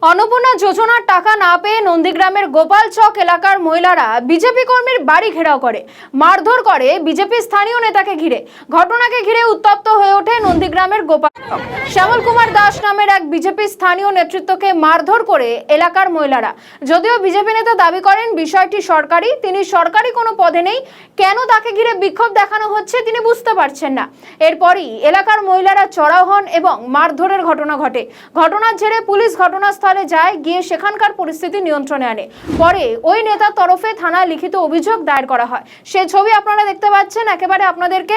অন্নপূর্ণা যোজনার টাকা না পেয়ে নন্দীগ্রামের গোপালচক এলাকার মহিলারা বিজেপি কর্মীর বাড়ি ঘেরাও করে, মারধর করে বিজেপি স্থানীয় নেতাকে ঘিরে। ঘটনাকে ঘিরে উত্তপ্ত হয়ে ওঠে নন্দীগ্রামের গোপালচক। শ্যামল কুমার দাস নামের এক বিজেপি স্থানীয় নেতৃত্বকে মারধর করে এলাকার মহিলারা। যদিও বিজেপি নেতা দাবি করেন বিষয়টি সরকারি, তিনি সরকারি কোনো পদে নেই, কেন তাকে ঘিরে বিক্ষোভ দেখানো হচ্ছে তিনি বুঝতে পারছেন না। এরপরই এলাকার মহিলারা চড়াও হন এবং মারধরের ঘটনা ঘটে। ঘটনার জেরে পুলিশ ঘটনাস্থলে যায়, গিয়ে সেখানকার পরিস্থিতি নিয়ন্ত্রণে আনে। পরে ওই নেতার তরফে থানায় লিখিত অভিযোগ দায়ের করা হয়। সেই ছবি আপনারা দেখতে পাচ্ছেন, একেবারে আপনাদেরকে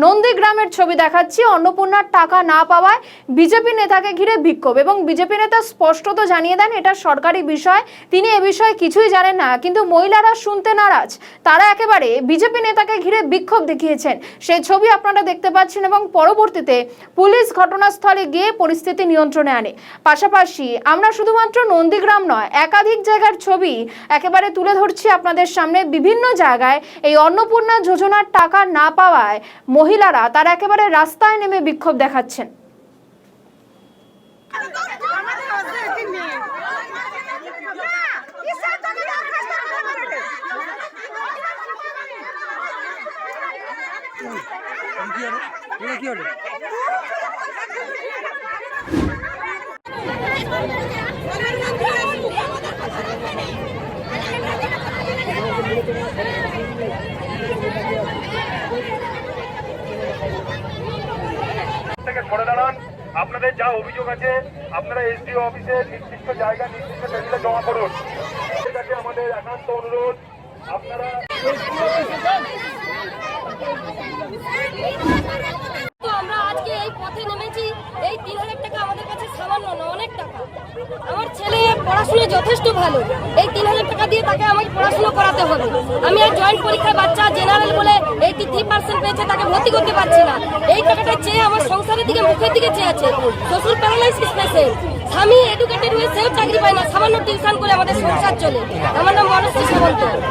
নন্দীগ্রামের ছবি দেখাচ্ছি। অন্নপূর্ণার টাকা না পাওয়ায় বিজেপি নেতাকে ঘিরে বিক্ষোভ, এবং বিজেপি নেতা স্পষ্টত জানিয়ে দেন এটা সরকারি বিষয়, তিনি এ বিষয়ে কিছুই জানেন না। কিন্তু মহিলারা শুনতে নারাজ, তারা একেবারে বিজেপি নেতাকে ঘিরে বিক্ষোভ দেখিয়েছেন। সেই ছবি আপনারা দেখতে পাচ্ছেন এবং পরবর্তীতে পুলিশ ঘটনাস্থলে গিয়ে পরিস্থিতি নিয়ন্ত্রণে আনে। পাশাপাশি আমরা শুধুমাত্র নন্দীগ্রাম নয়, একাধিক জায়গার ছবি একেবারে তুলে ধরছি আপনাদের সামনে। বিভিন্ন জায়গায় এই অন্নপূর্ণা যোজনার টাকা না পাওয়ায় মহিলারা তারা একেবারে রাস্তায় নেমে বিক্ষোভ দেখাচ্ছেন। সরে দাঁড়ান। আপনাদের যা অভিযোগ আছে আপনারা এসডিও অফিসে নির্দিষ্ট জায়গা নির্দিষ্ট টেবিলে জমা করুন। এটাকে আমাদের একান্ত অনুরোধ, আপনারা আমরা আজকে এই পথে নেমেছি। এই 3000 টাকা আমাদের কাছে সামান্য না, অনেক টাকা। আমার ছেলে পড়াশোনা যথেষ্ট ভালো, এই 3000 টাকা দিয়ে তাকে আমাকে পড়াশোনা করাতে হবে। আমি আর জয়েন্ট পরীক্ষার বাচ্চা জেনারেল বলে 83% পেয়েছে, তাকে ভর্তি করতে পারছি না। এই টাকাটা চেয়ে আমার সংসারের দিকে, মুখের দিকে চেয়ে আছে। শ্বশুর প্যারালাইসিস পেশেন্ট, স্বামী এডুকেটেড হয়ে সেও চাকরি পায় না, সামান্য টিউশন করে আমাদের সংসার চলে। আমার নাম মনশ্রী সামন্ত।